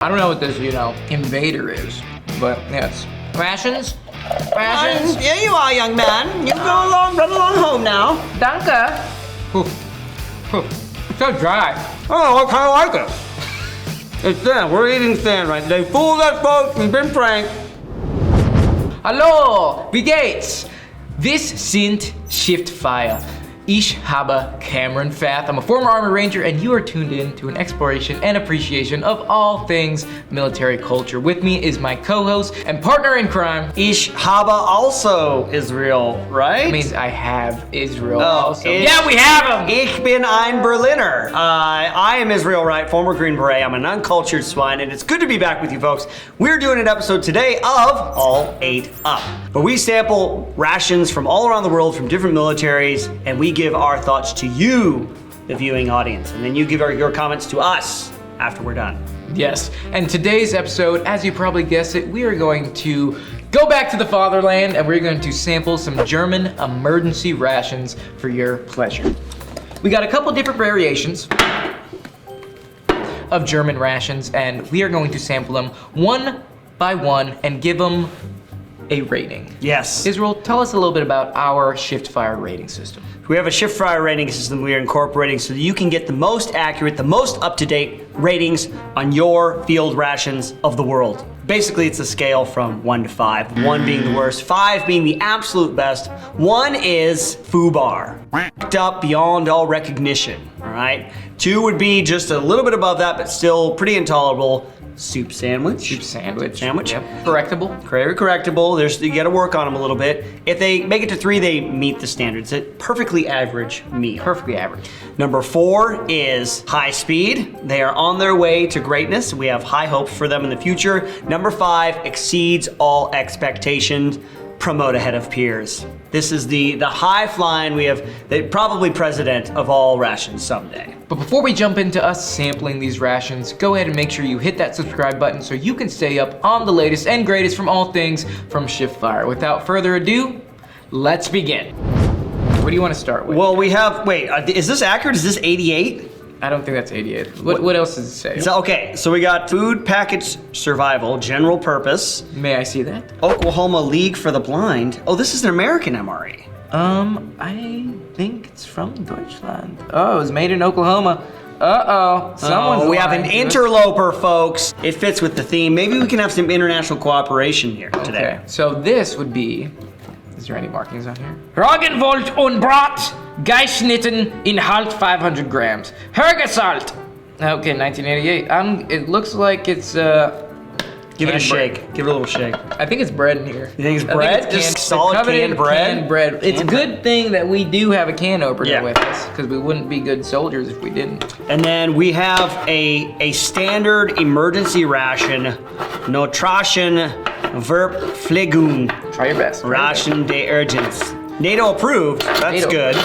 I don't know what this, invader is, but yes. Rations? Rations? Here you are, young man. You go along, run along home now. Danke. It's so dry. Oh, I kind of like it. It's thin. We're eating thin, right? They fooled us, folks. We've been pranked. Hallo, wie geht's? Wir sind Shiftfire. Ich habe Cameron Fath. I'm a former Army Ranger, and you are tuned in to an exploration and appreciation of all things military culture. With me is my co-host and partner in crime. Ich habe also Israel, right? That means I have Israel Oh, also. Yeah, we have him! Ich bin ein Berliner. I am Israel Wright, former Green Beret. I'm an uncultured swine, and it's good to be back with you folks. We're doing an episode today of All 8 Up, where we sample rations from all around the world from different militaries, and we give our thoughts to you, the viewing audience, and then you give your comments to us after we're done. Yes, and today's episode, as you probably guessed it, we are going to go back to the fatherland and we're going to sample some German emergency rations for your pleasure. We got a couple different variations of German rations, and we are going to sample them one by one and give them a rating. Yes. Israel, tell us a little bit about our Shiftfire rating system. We have a Shiftfire rating system we are incorporating so that you can get the most accurate, the most up-to-date ratings on your field rations of the world. Basically, it's a scale from 1 to 5, 1 being the worst, 5 being the absolute best. 1 is FUBAR, up beyond all recognition, all right? 2 would be just a little bit above that, but still pretty intolerable. Soup sandwich. Soup sandwich. Sandwich. Yep. Correctable. Very correctable. You gotta work on them a little bit. If they make it to 3, they meet the standards. It's a perfectly average meal. Perfectly average. Number 4 is high speed. They are on their way to greatness. We have high hopes for them in the future. Number 5 exceeds all expectations. Promote ahead of peers. This is the high flying probably president of all rations someday. But before we jump into us sampling these rations, go ahead and make sure you hit that subscribe button so you can stay up on the latest and greatest from all things from Shiftfire. Without further ado, let's begin. What do you want to start with? Well, we have, is this accurate? Is this 88? I don't think that's 88. What else does it say? So we got food package survival, general purpose. May I see that? Oklahoma League for the Blind. Oh, this is an American MRE. I think it's from Deutschland. Oh, it was made in Oklahoma. Uh-oh. We have an interloper, folks. It fits with the theme. Maybe we can have some international cooperation here today. Okay, so this would be, is there any markings on here? Roggenwold und Brat, geschnitten, Inhalt 500 grams. Hergesalt. Okay, 1988. It looks like it's, Give it a shake. Give it a little shake. I think it's bread in here. You think it's bread? Just solid canned bread? Canned bread. It's a good thing that we do have a can opener with us, because we wouldn't be good soldiers if we didn't. And then we have a standard emergency ration, Nutritious Verpflegung. Try your best. Ration de urgence. NATO approved. That's good.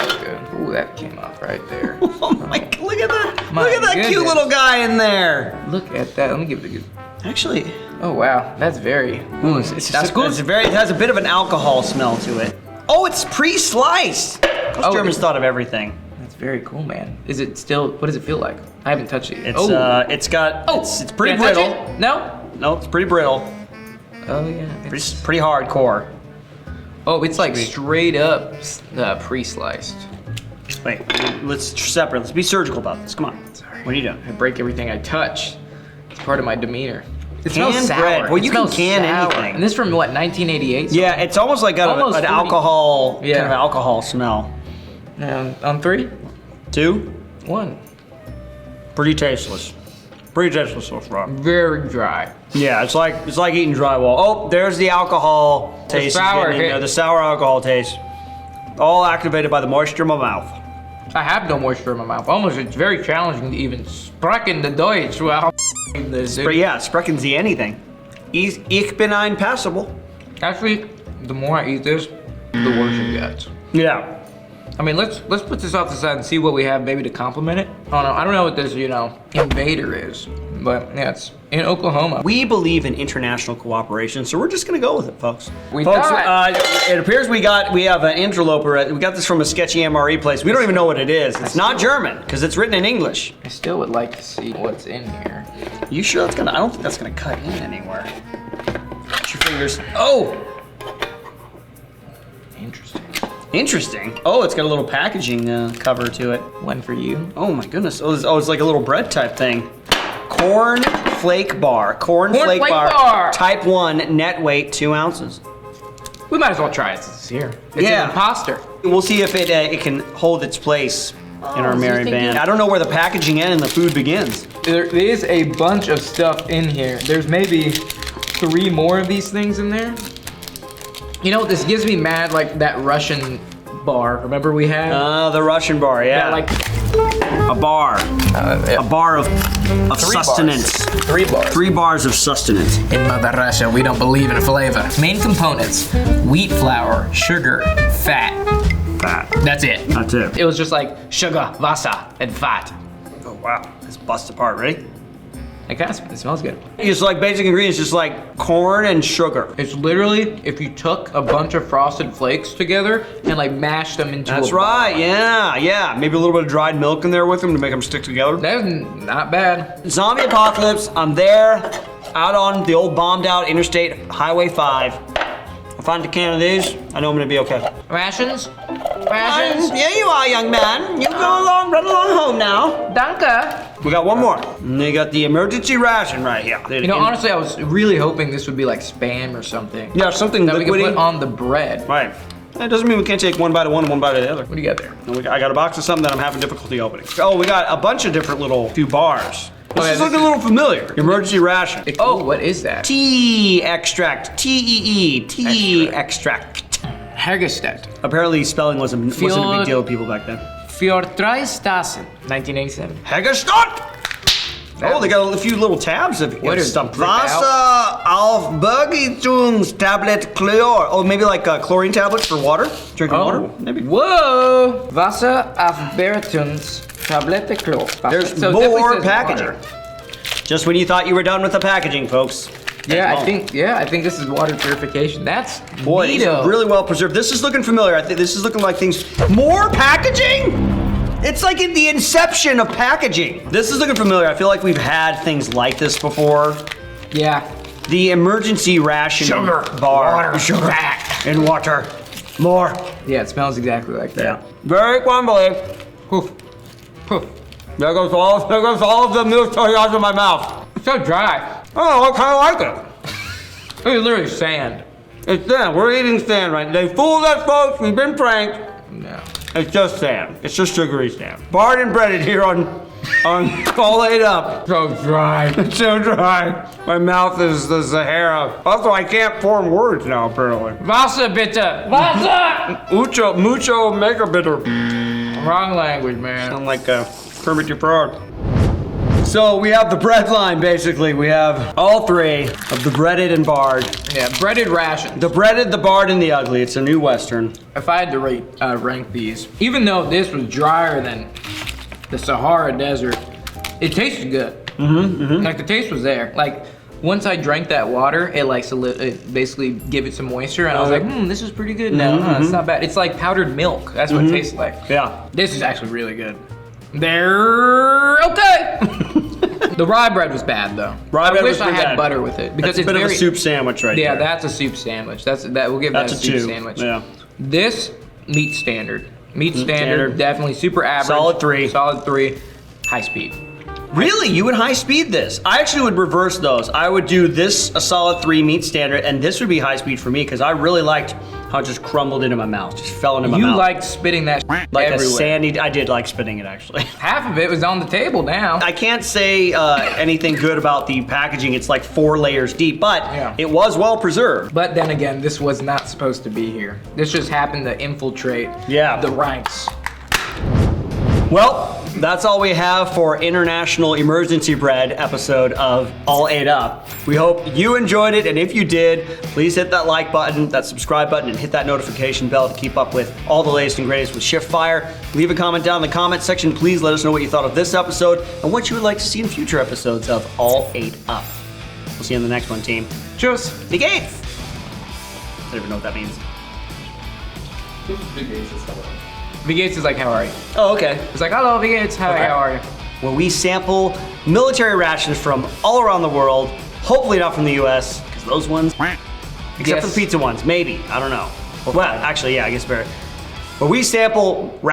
Ooh, that came off right there. Oh my! Look at that! My look at that goodness. cute little guy in there. Look at that. Let me give it a good. Actually. Oh wow, that's very. That's good. It has a bit of an alcohol smell to it. Oh, it's pre-sliced. Those Germans thought of everything. That's very cool, man. Is it still? What does it feel like? I haven't touched it yet. It's pretty brittle. No, it's pretty brittle. Oh yeah. Pretty hardcore. Oh, it's like straight up pre-sliced. Wait, let's separate. Let's be surgical about this. Come on. Sorry. What are you doing? I break everything I touch. It's part of my demeanor. It Canned smells sour. bread. Well, you can can sour. anything. And this from what, 1988? Yeah, it's almost like got an alcohol, kind of alcohol smell. On 3, 2, 1. pretty tasteless. Pretty tasteless so far. Very dry. Yeah, it's like eating drywall. Oh, there's the alcohol taste. The sour alcohol taste. All activated by the moisture in my mouth. I have no moisture in my mouth. Almost, it's very challenging to even sprechen the Deutsch while this. But yeah, sprechen Sie anything. Ich bin ein passable. Actually, the more I eat this, the worse it gets. Yeah. I mean, let's put this off the side and see what we have maybe to complement it. Oh no, I don't know what this, invader is, but yeah, it's in Oklahoma. We believe in international cooperation, so we're just gonna go with it, folks. Folks, it appears we have an interloper. We got this from a sketchy MRE place. We don't even know what it is. It's not German, because it's written in English. I still would like to see what's in here. You sure that's gonna, I don't think that's gonna cut in anywhere. Put your fingers, oh! Interesting. Interesting. Oh, it's got a little packaging cover to it. One for you. Oh my goodness. Oh, it's like a little bread type thing. Corn flake bar. Corn flake bar. Type 1, net weight 2 ounces. We might as well try it since it's here. It's an imposter. We'll see if it can hold its place in our merry band. I don't know where the packaging ends and the food begins. There is a bunch of stuff in here. There's maybe 3 more of these things in there. You know, this gives me mad like that Russian bar. Remember we had? The Russian bar, yeah. Like a bar. A bar of sustenance. 3 bars. 3 bars of sustenance. In Mother Russia, we don't believe in flavor. Main components: wheat flour, sugar, fat. Fat. That's it. That's it. It was just like sugar, Wasser, and fat. Oh wow, it's bust apart. Ready? It smells good. It's like basic ingredients, just like corn and sugar. It's literally if you took a bunch of Frosted Flakes together and like mashed them into That's a ball. right, yeah. Maybe a little bit of dried milk in there with them to make them stick together. That's not bad. Zombie apocalypse, I'm there, out on the old bombed out Interstate Highway 5. I find a can of these, I know I'm gonna be okay. Rations? Rations? Here you are, young man. You go along, run along home now. Danke. We got one more. And they got the emergency ration right here. You know, honestly, I was really hoping this would be like Spam or something. Yeah, something that we liquidy. could put on the bread. Right. That doesn't mean we can't take one bite of one and one bite of the other. What do you got there? And I got a box of something that I'm having difficulty opening. Oh, we got a bunch of different little few bars. This is looking a little familiar. Emergency ration. Oh, what is that? Tea extract. T-E-E. Tea extract. Hergestedt. Apparently spelling wasn't a big deal with people back then. Für 3 Stassen. 1987. Hergestedt! Oh, they got a few little tabs of stuff. Wasser auf Bergungstablet Chlor. Oh, maybe like chlorine tablets for water? Drinking water? Maybe. Whoa! Wasser auf Bergungstablet Chlor. There's more packaging. Just when you thought you were done with the packaging, folks. Yeah, I think this is water purification. That's boy, these are really well preserved. This is looking familiar. I think this is looking like things. More packaging? It's like in the inception of packaging. This is looking familiar. I feel like we've had things like this before. Yeah. The emergency ration bar. Water, sugar, and water. More. Yeah, it smells exactly like that. Yeah. Very crumbly. Poof. Poof. There goes all of the milk coming out of my mouth. It's so dry. Oh, I kind of like it. It's literally sand. It's sand. We're eating sand right now. They fooled us, folks. We've been pranked. No. It's just sand. It's just sugary sand. Barred and breaded here on All Ate Up. So dry. It's so dry. My mouth is the Sahara. Also, I can't form words now, apparently. Wasser bitte. Wasser! Mucho mega bitter. Wrong language, man. Sound like Kermit the Frog. So we have the bread line, basically. We have all 3 of the breaded and barred. Yeah, breaded rations. The breaded, the barred, and the ugly. It's a new Western. If I had to rank these, even though this was drier than the Sahara Desert, it tasted good. Like the taste was there. Like once I drank that water, it basically gave it some moisture, and I was like, this is pretty good now. It's not bad. It's like powdered milk. That's what it tastes like. Yeah. This is actually really good. They're okay. The rye bread was bad though. Rye bread I wish was I pretty had bad. butter with it because That's it's a bit very, of a soup sandwich right there. Yeah, that's a soup sandwich. We'll give that a soup 2. sandwich. Yeah. This meat standard. Meat standard, definitely super average. Solid 3. Solid 3. High speed. Really? You would high speed this? I actually would reverse those. I would do this a solid 3 meat standard, and this would be high speed for me because I really liked how it just crumbled into my mouth, just fell into my mouth. You liked spitting that like everywhere. a sandy. I did like spitting it actually. Half of it was on the table now. I can't say anything good about the packaging. It's like 4 layers deep, but it was well preserved. But then again, this was not supposed to be here. This just happened to infiltrate the ranks. Well, that's all we have for International Emergency Bread episode of All Ate Up. We hope you enjoyed it, and if you did, please hit that like button, that subscribe button, and hit that notification bell to keep up with all the latest and greatest with Shift Fire. Leave a comment down in the comment section. Please let us know what you thought of this episode and what you would like to see in future episodes of All Ate Up. We'll see you in the next one, team. Cheers. Wie geht's? I don't even know what that means. Wie geht's is like, how are you? Oh, okay. It's like, hello, wie geht's? How are you? where we sample military rations from all around the world, hopefully not from the US, because those ones, except for the pizza ones, maybe, I don't know. Well, actually, yeah, I guess better. Where we sample